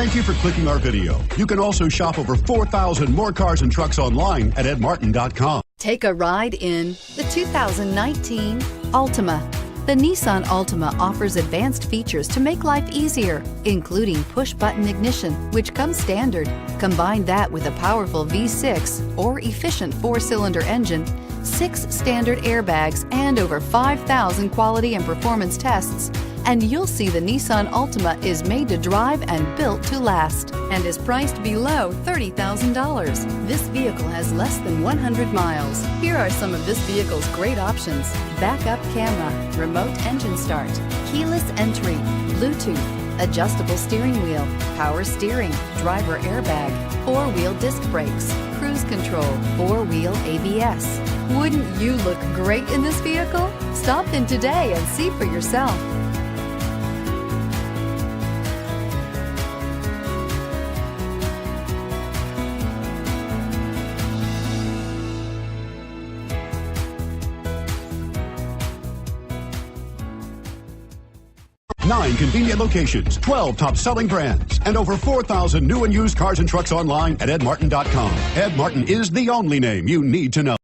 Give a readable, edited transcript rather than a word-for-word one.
Thank you for clicking our video. You can also shop over 4,000 more cars and trucks online at edmartin.com. Take a ride in the 2019 Altima. The Nissan Altima offers advanced features to make life easier, including push-button ignition, which comes standard. Combine that with a powerful V6 or efficient 4-cylinder engine, 6 standard airbags, and over 5,000 quality and performance tests, and you'll see the Nissan Altima is made to drive and built to last and is priced below $30,000. This vehicle has less than 100 miles. Here are some of this vehicle's great options: backup camera, remote engine start, keyless entry, Bluetooth, adjustable steering wheel, power steering, driver airbag, 4-wheel disc brakes, cruise control, 4-wheel ABS. Wouldn't you look great in this vehicle? Stop in today and see for yourself. Nine convenient locations, 12 top-selling brands, and over 4,000 new and used cars and trucks online at edmartin.com. Ed Martin is the only name you need to know.